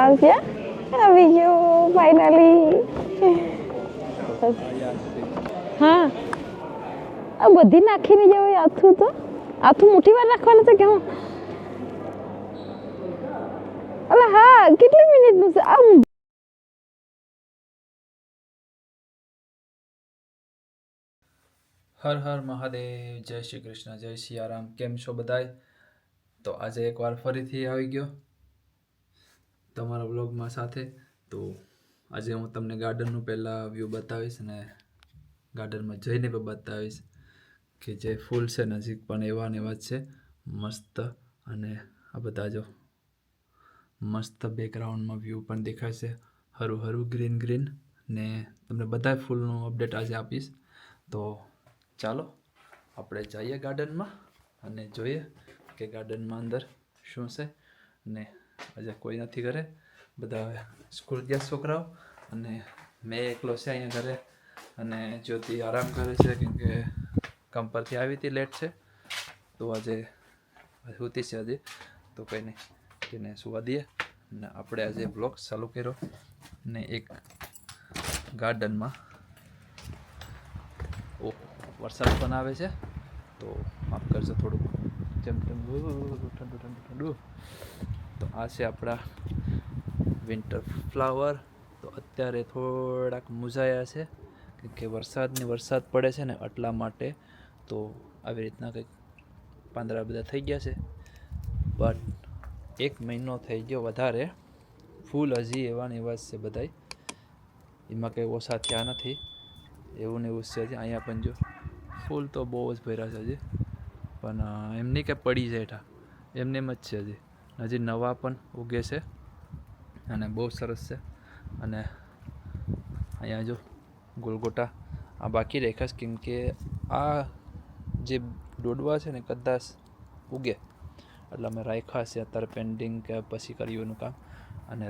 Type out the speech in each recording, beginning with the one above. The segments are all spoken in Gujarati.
આવી ગયો ફાઇનલી. હા આ બધી નાખીને જવું આથું તો આથું મોટી વાર નાખવાનું છે કે હું અલા હા કેટલી મિનિટનું છે આમ હર હર મહાદેવ. જય શ્રી કૃષ્ણ, જય સિયારામ. કેમ છો બધાય? તો આજે એકવાર ફરીથી આવી ગયો તમારા વ્લોગમાં સાથે. તો આજે હું તમને ગાર્ડનનું પહેલાં વ્યૂ બતાવીશ અને ગાર્ડનમાં જઈને પણ બતાવીશ કે જે ફૂલ છે નજીક પણ એવા ને એવા જ છે મસ્ત. અને આ બધા જો મસ્ત બેકગ્રાઉન્ડમાં વ્યૂ પણ દેખાય છે, હરું હરું ગ્રીન ગ્રીન. ને તમને બધા ફૂલનું અપડેટ આજે આપીશ. તો ચાલો આપણે જઈએ ગાર્ડનમાં અને જોઈએ કે ગાર્ડનમાં અંદર શું છે. અને આજે કોઈ નથી ઘરે, બધા સ્કૂલ ગયા છોકરાઓ અને મેં એકલો છે અહીંયા ઘરે. અને જ્યોતિ આરામ કરે છે કેમ કે કામ પરથી આવી હતી, લેટ છે તો આજે સૂતી છે આજે. તો કંઈ નહીં, તેને સુવા દઈએ ને આપણે આજે બ્લોગ ચાલુ કર્યો. ને એક ગાર્ડનમાં ઓહો વરસાદ પણ આવે છે તો માફ કરજો થોડુંક જેમ તેમ ઠંડુ ઠંડુ ઠંડુ. તો આ છે આપણા વિન્ટર ફ્લાવર. તો અત્યારે થોડાક મુજાયા છે કેમ કે વરસાદ પડે છે ને એટલા માટે. તો આવી રીતના કંઈક પાંદડા બધા થઈ ગયા છે. બટ 1 મહિનો થઈ ગયો વધારે, ફૂલ હજી એવા ને એવા જ છે બધાય, એમાં કંઈ ઓછા થયા નથી. એવું ને એવું છે હજી. અહીંયા પણ જો ફૂલ તો બહુ જ ભર્યા છે હજી, પણ એમની કે પડી જાય હેઠા એમને એમ જ છે હજી. હજી નવા પણ ઉગે છે અને બહુ સરસ છે. અને અહીંયા જો ગોલગોટા આ બાકી રાખ્યા છે કેમ કે આ જે દોડવા છે ને કદાચ ઉગે એટલે અમે રાખ્યા છે અત્યારે પેન્ડિંગ કે પછી કર્યુંનું કામ. અને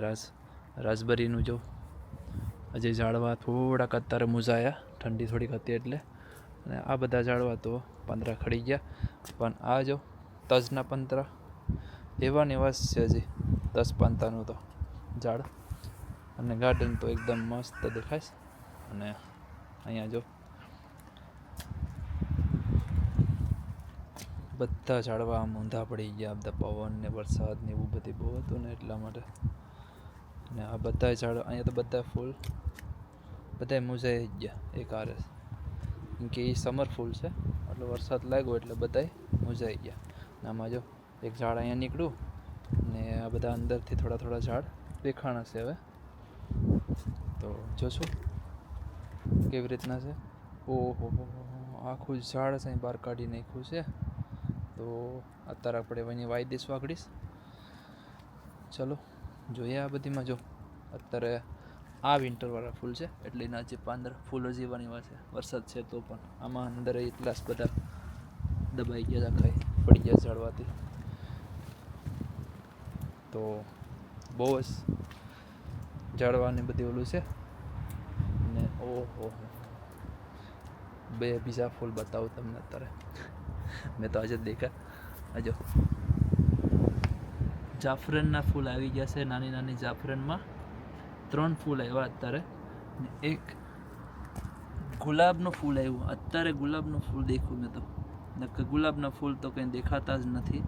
રાસબરીનું જો હજી ઝાડવા થોડાક અત્યારે મુજાયા, ઠંડી થોડીક હતી એટલે. અને આ બધા ઝાડવા તો પાંદડા ખડી ગયા. પણ આ જો તજના પાંદડા એવા ને એવા જ છે હજી, 10 પાંદાનું તો ઝાડ. અને ગાર્ડન તો એકદમ મસ્ત દેખાય છે. અને અહીંયા જો બધા ઝાડવા આમ ઊંધા પડી ગયા, બધા પવન ને વરસાદ ને એવું બધું બહુ હતું ને એટલા માટે. અને આ બધા ઝાડ અહીંયા તો બધા ફૂલ બધા મુજાઈ ગયા એક હારે, કેમ કે એ સમર ફૂલ છે એટલે વરસાદ લાગ્યો એટલે બધા મુજાઈ ગયા. આમાં જો એક ઝાડ અહીંયા નીકળ્યું ને આ બધા અંદરથી થોડા થોડા ઝાડ દેખાણા છે હવે. તો જોશું કેવી રીતના છે. ઓહો આખું ઝાડ છે બહાર કાઢી નાખ્યું છે. તો અત્યારે આપણે એની વાઈ દઈશું આગળીશ. ચલો જોઈએ. આ બધીમાં જો અત્યારે આ વિન્ટરવાળા ફૂલ છે એટલે એના જે પાંદડા ફૂલ હજી એવાની વાત છે, વરસાદ છે તો પણ આમાં અંદર એટલા જ બધા દબાઈ ગયા હતા, પડી ગયા ઝાડવાથી. તો બહુ જ ઝાડવાની બધી ઓલું છે. ને ઓહો બીજા ફૂલ બતાવું તમને અત્યારે. મેં તો આજે જ દેખા. આજો જાફરનના ફૂલ આવી ગયા છે, નાની નાની જાફરનમાં 3 ફૂલ આવ્યા અત્યારે. ને એક ગુલાબનું ફૂલ આવ્યું અત્યારે. ગુલાબનું ફૂલ દેખ્યું મેં તો, નકર ગુલાબના ફૂલ તો કંઈ દેખાતા જ નથી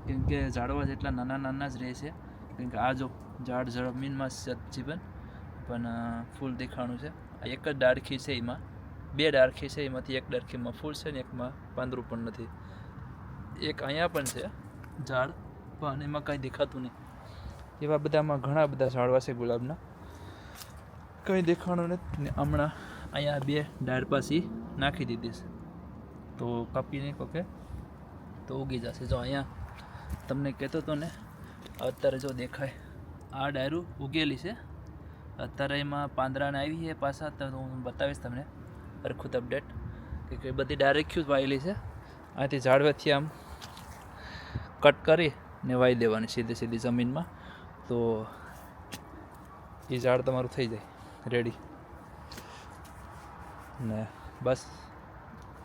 કેમ કે ઝાડવા જેટલા નાના નાના જ રહે છે. કેમ કે આ જો ઝાડ જમીનમાં જીવન પણ ફૂલ દેખાણું છે. આ એક જ ડાળખી છે, એમાં 2 ડાળખી છે, એમાંથી એક ડાળખીમાં ફૂલ છે ને એકમાં પાંદડું પણ નથી. એક અહીંયા પણ છે ઝાડ પણ એમાં કાંઈ દેખાતું નહીં. એવા બધામાં ઘણા બધા ઝાડવા છે ગુલાબના, કંઈ દેખાણું નથી. ને હમણાં અહીંયા 2 ડાળ પાછી નાખી દીધી છે તો કાપી નાખો કે તો ઉગી જશે. જો અહીંયા તમને કહેતો હતો ને, અત્યારે જો દેખાય આ ડાયરું ઉગેલી છે અત્યારે, એમાં પાંદડાને આવી છે પાછા. તો હું બતાવીશ તમને હરખું અપડેટ કે બધી ડાયરેક્ટ જ વાયેલી છે. આથી ઝાડવેથી આમ કટ કરી ને વાઈ દેવાની સીધી સીધી જમીનમાં, તો એ ઝાડ તમારું થઈ જાય રેડી. ને બસ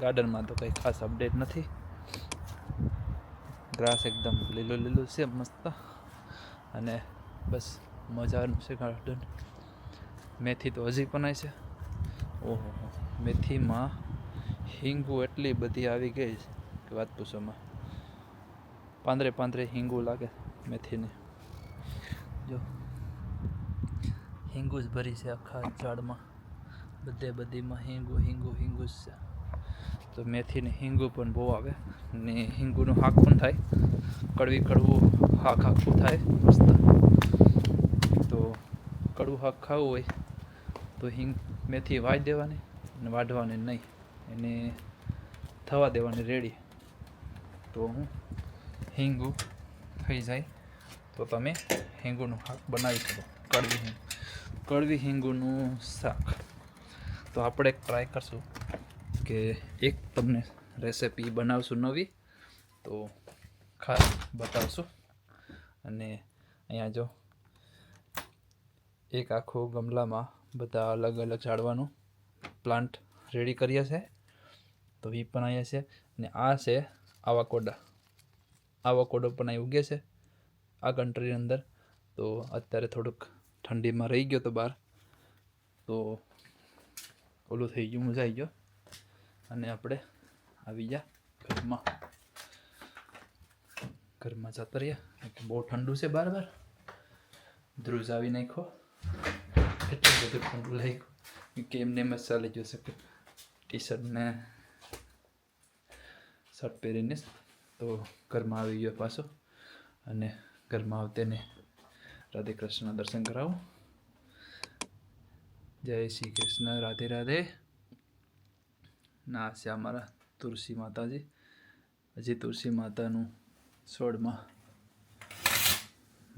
ગાર્ડનમાં તો કંઈ ખાસ અપડેટ નથી. ગ્રાસ એકદમ લીલું લીલું છે મસ્ત. અને બસ મજાનું છે ગાર્ડન. મેથી તો હજી પણ છે. ઓહો, મેથીમાં હિંગુ એટલી બધી આવી ગઈ કે વાત પૂછોમાં. પાંદરે હિંગુ લાગે મેથીને. જો હિંગુ જ ભરી છે આખા ઝાડમાં, બધીમાં હિંગુ જ છે. તો મેથીને હિંગુ પણ બહુ આવે ને હિંગુનું શાક પણ થાય, કડવું શાક આખું થાય મસ્ત. તો કડવું શાક ખાવું હોય તો મેથી વાઈ દેવાની અને વાઢવાની નહીં, એને થવા દેવાની રેડી. તો હિંગુ થઈ જાય તો તમે હિંગુનું શાક બનાવી શકો, કડવી હિંગુનું શાક. તો આપણે ટ્રાય કરશું કે એક તમને રેસિપી બનાવશું નવી, તો ખાસ બતાવશું. અને અહીંયા જો એક આખો ગમલામાં બધા અલગ અલગ ઝાડવાનું પ્લાન્ટ રેડી કર્યા છે. તો એ પણ અહીંયા છે. અને આ છે આવાકોડો પણ અહીં ઉગે છે આ કન્ટ્રીની અંદર. તો અત્યારે થોડુંક ઠંડીમાં રહી ગયો તો બહાર, તો ઓલું થઈ ગયું, મુંજાઈ ગયો. અને આપણે આવી ગયા ઘરમાં જતા રહ્યા. બહુ ઠંડુ છે બાર ધ્રુજ આવી નાખો, એટલું બધું ઠંડુ લાગ્યું કે એમને એમ જ ચાલી જશે ટી શર્ટ ને શર્ટ પહેરીને. તો ઘરમાં આવી ગયો પાછો, અને ઘરમાં આવતેને રાધે કૃષ્ણ દર્શન કરાવું. જય શ્રી કૃષ્ણ, રાધે રાધે. ના છે અમારા તુલસી માતાજી. હજી તુલસી માતાનું છોડમાં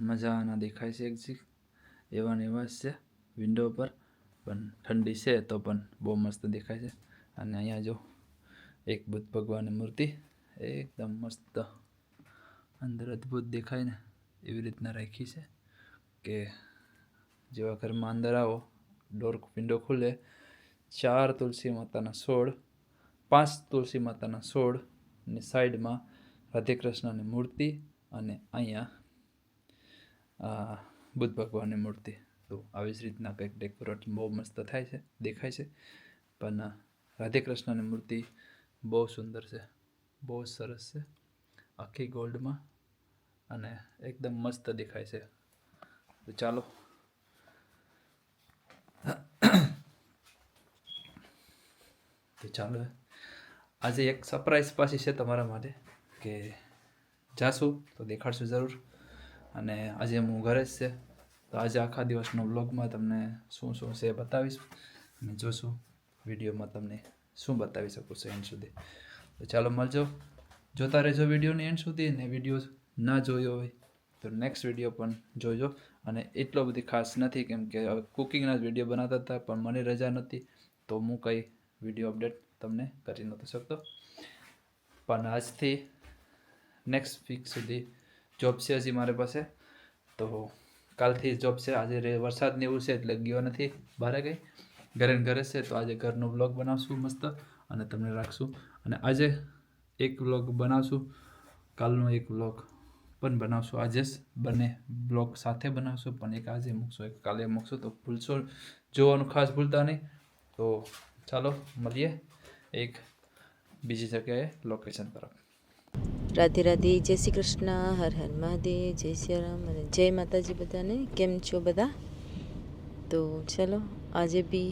મજાના દેખાય છે એકજી, એવા ને એવા જ છે વિન્ડો પર. પણ ઠંડી છે તો પણ બહુ મસ્ત દેખાય છે. અને અહીંયા જો એક બુદ્ધ ભગવાનની મૂર્તિ એકદમ મસ્ત અંદર અદ્ભુત દેખાય ને એવી રીતના રાખી છે કે જેવા ઘરમાં અંદર આવો, વિન્ડો ખુલે, 4 તુલસી માતાના છોડ, 5 તુલસી માતાના છોડ ને સાઈડમાં રાધે કૃષ્ણની મૂર્તિ, અને અહીંયા બુદ્ધ ભગવાનની મૂર્તિ. તો આવી જ રીતના કંઈક ડેકોરેટ બહુ મસ્ત થાય છે, દેખાય છે. પણ રાધે કૃષ્ણની મૂર્તિ બહુ સુંદર છે, બહુ સરસ છે, આખી ગોલ્ડમાં અને એકદમ મસ્ત દેખાય છે. તો ચાલો આજે એક સરપ્રાઈઝ પાછી છે તમારા માટે, કે જાશું તો દેખાડશું જરૂર. અને આજે હું ઘરે જ છે, તો આજે આખા દિવસનો વ્લોગમાં તમને શું છે એ બતાવીશ, અને જોશું વિડીયોમાં તમને શું બતાવી શકું છું એન્ડ સુધી. તો ચાલો મળજો, જોતા રહેજો વિડીયોની એન્ડ સુધી. ને વિડીયો ના જોયો હોય તો નેક્સ્ટ વિડીયો પણ જોજો. અને એટલો બધી ખાસ નથી, કેમ કે હવે કુકિંગના જ વિડીયો બનાવતા હતા, પણ મને રજા નથી, તો હું કંઈ વિડીયો અપડેટ તમને કરી નહોતો શકતો. પણ આજથી નેક્સ્ટ વીક સુધી જોબ છે હજી મારી પાસે, તો કાલથી જોબ છે. આજે વરસાદને એવું છે એટલે ગયો નથી બહાર કંઈ, ઘરે છે. તો આજે ઘરનો વ્લોગ બનાવશું મસ્ત અને તમને રાખશું. અને આજે એક વ્લોગ બનાવશું, કાલનો એક વ્લોગ પણ બનાવશું. આજે જ બંને બ્લોગ સાથે બનાવશું, પણ એક આજે મૂકશું, એક કાલે મૂકશું. તો ભૂલશો જોવાનું ખાસ ભૂલતા નહીં. તો ચાલો મળીએ એક બીજી જગ્યાએ લોકેશન પર. રાધે રાધે, જય શ્રી કૃષ્ણ, હર હર મહાદેવ, જય શ્રી રામ અને જય માતાજી બધાને. કેમ છો બધા? તો ચલો આજે भी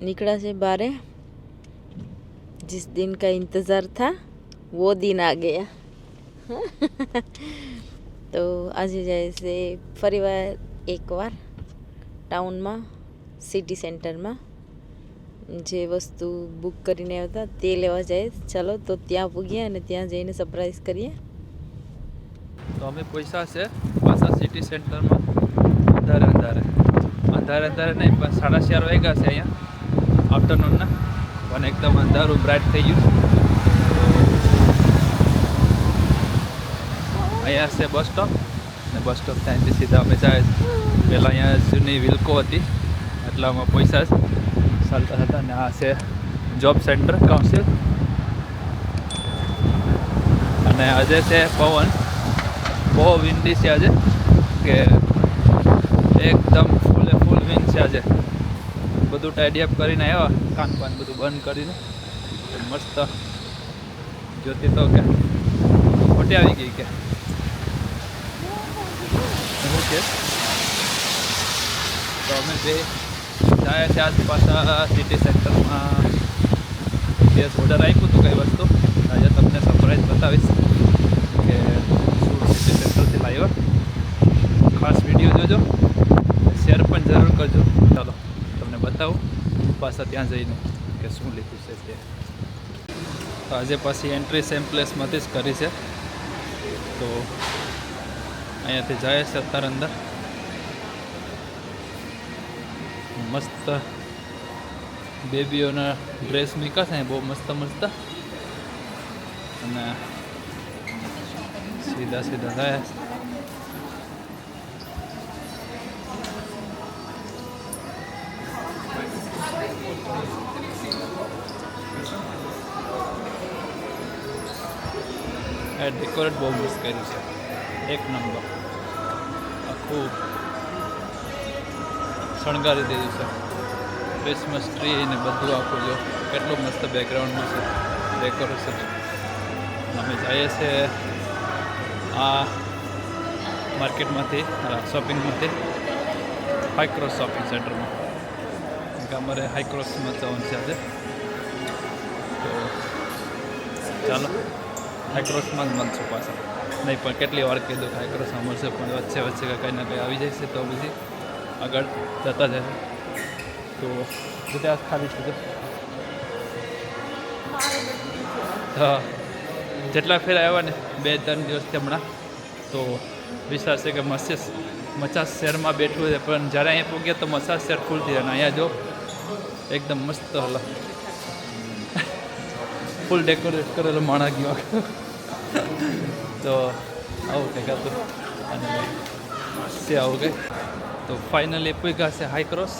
निकला से बारे. जिस दिन का इंतज़ार था वो दिन आ गया. તો આજે જાય છે ફરીવાર એકવાર ટાઉનમાં, સિટી સેન્ટરમાં જે વસ્તુ બુક કરીને આવતા તે લેવા જાય. ચાલો તો ત્યાં પૂગ્યા અને ત્યાં જઈને સરપ્રાઈઝ કરીએ. તો અમે પૈસા છે પાછા સિટી સેન્ટરમાં. અંધારે નહીં, પણ 4:30 વાગ્યા છે અહીંયા આફ્ટરનૂનના, પણ એકદમ અંધારું બ્રાઇટ થઈ ગયું. અહીંયા છે બસ સ્ટોપ, ને બસ સ્ટોપ ત્યાંથી સીધા અમે જાય. પહેલાં અહીંયા જૂની વિલ્કો હતી, એટલામાં પૈસા ચાલતા હતા. ને આ છે જોબ સેન્ટર કાઉન્સિલ. અને આજે છે પવન, બહુ વિન્ડી છે આજે, કે એકદમ ફૂલ વિન છે આજે. બધું ટાઈડી અપ કરીને આવ્યા, કાન બધું બંધ કરીને મસ્ત. જોતી તો કે ખોટી આવી ગઈ કે શું કે. તો અમે બે જાય છે આજ પાછા સિટી સેન્ટરમાં. ગેસ ઓર્ડર આપ્યું હતું કઈ વસ્તુ, આજે તમને સરપ્રાઈઝ બતાવીશ કે શું સિટી સેન્ટરથી લાવ્યા. ખાસ વિડીયો જોજો, શેર પણ જરૂર કરજો. ચાલો તમને બતાવું પાછા ત્યાં જઈને કે શું લીધું છે તે. તો આજે પાછી એન્ટ્રી સેમ પ્લેસમાંથી જ કરી છે. તો અહીંયાથી જાય છે અત્યારે અંદર. મસ્ત બેબીઓના ડ્રેસ મૂક્યા છે બહુ મસ્ત મસ્ત. અને સીધા જાય. ડેકોરેટ બહુ મસ્ત કર્યું છે, એક નંબર. આખું શણગારી દીધું છે, ક્રિસમસ ટ્રી ને બધું આખું. જો કેટલું મસ્ત બેકગ્રાઉન્ડમાં છે ડેકોરેશન. અમે જઈએ છીએ આ માર્કેટમાંથી, શોપિંગમાંથી હાઈક્રોસ શોપિંગ સેન્ટરમાં. કારણ કે અમારે હાઈક્રોસમાં જવાનું છે આજે. તો ચાલો હાઈક્રોસમાં જ મળશું પાછા. નહીં પણ કેટલી વાર કીધું કે હાઈક્રોસમાં મળશે, પણ વચ્ચે કંઈ ના કંઈ આવી જાય છે તો પછી આગળ જતા જાય. તો બધા ખાલી છે. હા, જેટલા ફેર આવ્યા ને 2-3 દિવસથી હમણાં, તો વિશ્વાસ છે કે મચાસ શહેરમાં બેઠું છે. પણ જ્યારે અહીંયા પહોંચ્યા તો મચાસ શહેર ફૂલ થઈ જાય. અને અહીંયા જો એકદમ મસ્ત હલા ફૂલ ડેકોરેટ કરેલો માણા ગયો. તો આવું કંઈક હતું. અને છે આવું કંઈક. તો ફાઇનલી પહોંચ્યા છે હાઈક્રોસ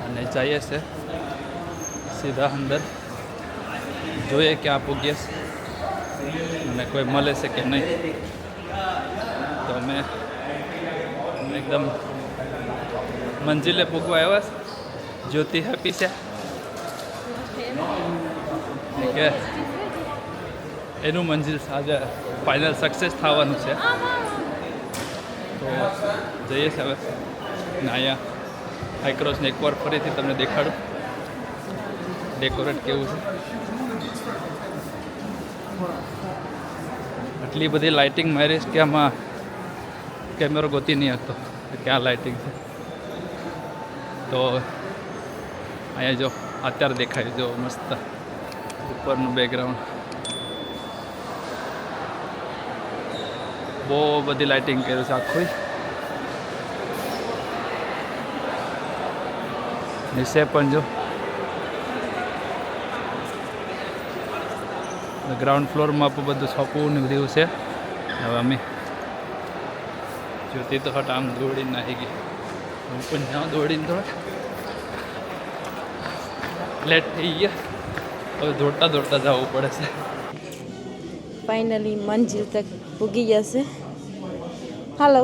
અને જઈએ છે સીધા અંદર. જોઈએ ક્યાં પહોંચીએ અને કોઈ મળે છે કે નહીં. તો અમે એકદમ મંજિલે પૂગવા આવ્યા. જ્યોતિ હેપી છે કે એનું મંજિલ આજે ફાઇનલ સક્સેસ થવાનું છે. તો જઈએ છે હવે. ને અહીંયા હાઈક્રોસને એકવાર ફરીથી તમને દેખાડું ડેકોરેટ કેવું છે. આટલી બધી લાઇટિંગ મારીશ કે આમાં કેમેરો ગોતી નહીં શકતો કે ક્યાં લાઇટિંગ છે. તો અહીંયા જો અત્યારે દેખાય જો મસ્ત ઉપરનું બેકગ્રાઉન્ડ. બહુ બધી લાઇટિંગ કર્યું છે આખું. નીચે પણ જો ગ્રાઉન્ડ ફ્લોરમાં પણ બધું છોપવું ને બધું છે. હવે અમે જોતી તો હટ આમ દોડીને નાહી ગઈ. હું પણ જ્યાં દોડીને થોડા લેટ થઈ ગયા. હવે દોડતા જવું પડે છે. ફાઇનલી મંજિલ તક પૂગી જશે. હાલો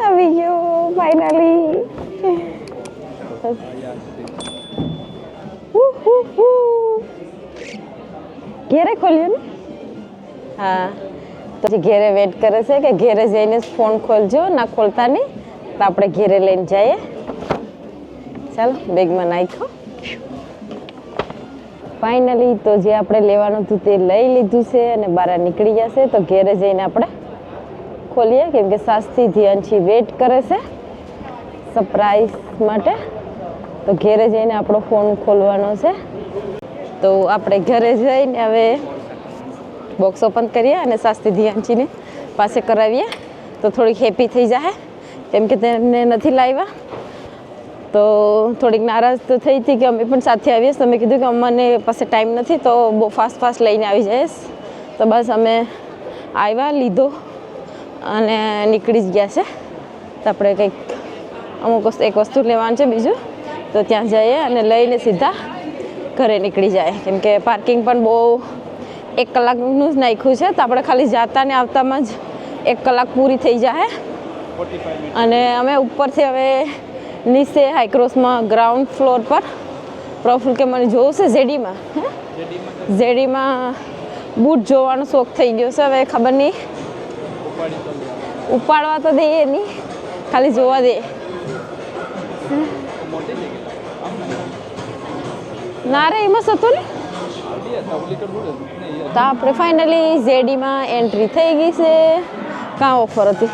આવી ગયો ફાઇનલી. ઘેરે ખોલ્યું ને? હા, તો ઘેરે વેટ કરે છે કે ઘેરે જઈને ફોન ખોલજો, ના ખોલતા નહીં તો આપણે ઘેરે લઈને જઈએ. ચાલો બેગમાં નાખો. ફાઇનલી તો જે આપણે લેવાનું હતું તે લઈ લીધું છે અને બહાર નીકળી જશે. તો ઘેરે જઈને આપણે ખોલીએ કેમ કે સાસથી ધ્યાનથી વેટ કરે છે સરપ્રાઈઝ માટે. તો ઘેરે જઈને આપણો ફોન ખોલવાનો છે. તો આપણે ઘરે જઈને હવે બોક્સ ઓપન કરીએ અને સાસથી ધ્યાનચીને પાસે કરાવીએ તો થોડીક હેપી થઈ જાય કેમ કે તેને નથી લાવ્યા. તો થોડીક નારાજ તો થઈ હતી કે અમે પણ સાથે આવીએ. તો મેં કીધું કે અમને પાસે ટાઈમ નથી તો બહુ ફાસ્ટ લઈને આવી જઈશ. તો બસ અમે આવ્યા, લીધો અને નીકળી જ ગયા છે. તો આપણે કંઈક અમુક એક વસ્તુ લેવાનું છે બીજું, તો ત્યાં જઈએ અને લઈને સીધા ઘરે નીકળી જાય કેમ કે પાર્કિંગ પણ બહુ 1 કલાકનું જ નાખ્યું છે, તો આપણે ખાલી જાતા ને આવતામાં જ 1 કલાક પૂરી થઈ જાય. 45 મિનિટ. અને અમે ઉપરથી હવે નીચે હાઈક્રોસમાં ગ્રાઉન્ડ ફ્લોર પર પ્રફુલ કે મને જોવું છે જેડીમાં. જેડીમાં બૂટ જોવાનો શોખ થઈ ગયો છે. હવે ખબર નહીં, ઉપાડવા તો દઈએ નહીં, ખાલી જોવા દે. ના રે એમાં હતું ને. તો આપણે ફાઇનલી જેડીમાં એન્ટ્રી થઈ ગઈ છે. કાં ઓફર હતી?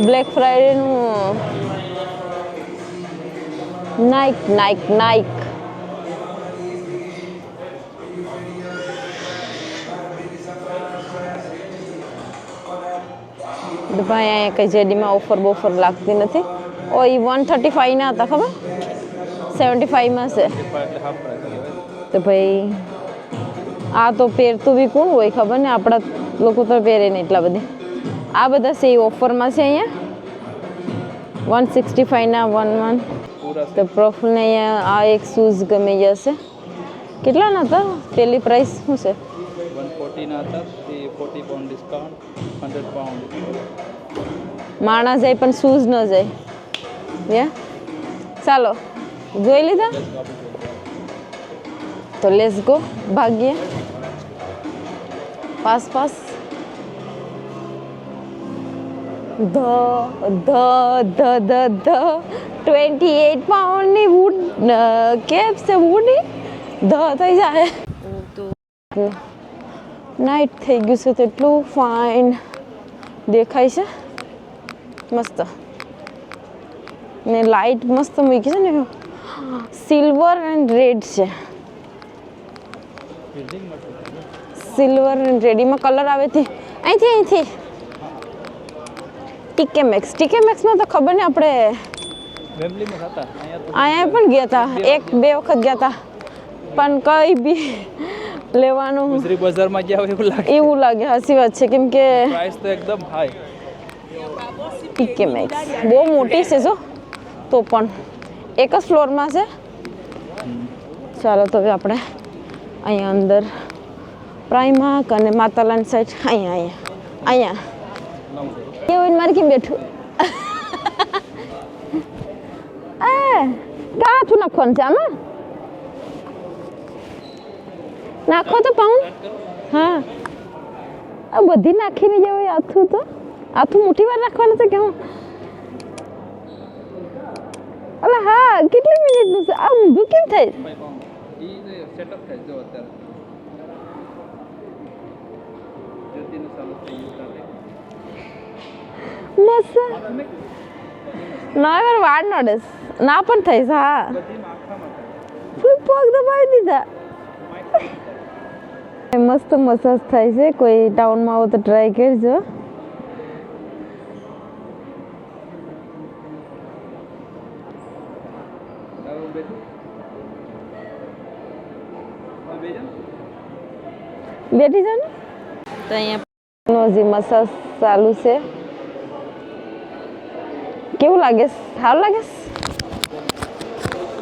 બ્લેક ફ્રાઈડેનું નાઇક નાઇક નાઇક. ભાઈ અહીંયા કંઈ જેડીમાં ઓફર બોફર લાગતી નથી. ઓ એ 135 ના હતા, ખબર? 75માં છે. તો ભાઈ આ તો પહેરતું બી કોણ હોય ખબર ને, આપણા લોકો તો પહેરે ને એટલા બધી. આ બધા છે એ ઓફરમાં છે અહીંયા 165 ના 11. તો પ્રફુલને અહીંયા આ એક શૂઝ ગમી જશે. કેટલાના હતા? પેલી પ્રાઇસ શું છે? 140 ના હતા, 40 પાઉન્ડ ડિસ્કાઉન્ટ, 100 પાઉન્ડ. માણસ જાય પણ શૂઝ ન જાય. ચાલો જોઈ લીધા, તો લેટ્સ ગો, ભાગીએ. પાસ 28 પાઉન્ડની બૂટ કેપ છે. બૂટની થઈ જાય. નાઇટ થઈ ગયું છે તો એટલું ફાઇન દેખાય છે. મસ્ત ને લાઇટ મસ્ત મૂકી છે ને, સિલ્વર એન્ડ રેડ છે. સિલ્વર એન્ડ રેડ એમાં કલર આવે છે. અહીંથી ટીકે મેક્સમાં તો ખબર ને, આપણે અહીંયા પણ ગયા હતા, 1-2 વખત ગયા હતા, પણ કઈ બી લેવાનું ગુજરી બજારમાં ગયા એવું લાગે. સાચી વાત છે, કેમ કે પ્રાઇસ તો એકદમ હાઈ. ટીકે મેક્સ બહુ મોટી છે જો, તો પણ એક જ ફ્લોરમાં છે. ચાલો તો હવે આપણે અહીંયા અંદર પ્રાઇમાર્ક અને માતાલાન સાઈડ અહીંયા એવું મારે કેમ બેઠું? કાચું નાખવાનું છે આમાં. નાખો તો પાઉં. હા, આ બધી નાખીને જવું. આથું મોટી વાર નાખવાનું છે કે હું? અલા હા, કેટલી મિનિટનું છે આ? ઊંધું કેમ થાય? સેટઅપ થાય જો અત્યારે જ્યોતિનું ચાલુ થઈ ગયું. મસ્ત ના યાર, વાળ નડેસ ના પણ થઈશ. હા, પગ દબાવી દીધા. મસ્ત મસાજ થાય છે. કોઈ ટાઉનમાં આવો તો ટ્રાય કરજો. બેઠી છે ને, તો અહીંયા હજી મસાજ ચાલુ છે. કેવું લાગે? સારું લાગે?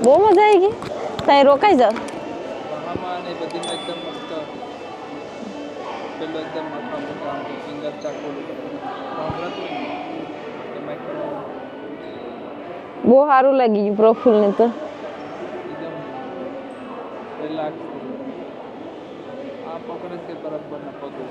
બહુ મજા આવી ગઈ. ત્યાં રોકાઈ જાવ. બહુ સારું લાગી ગયું પ્રફુલને તો. રિલેક્સ. આ પકડે છે બરાબર ના પકડે.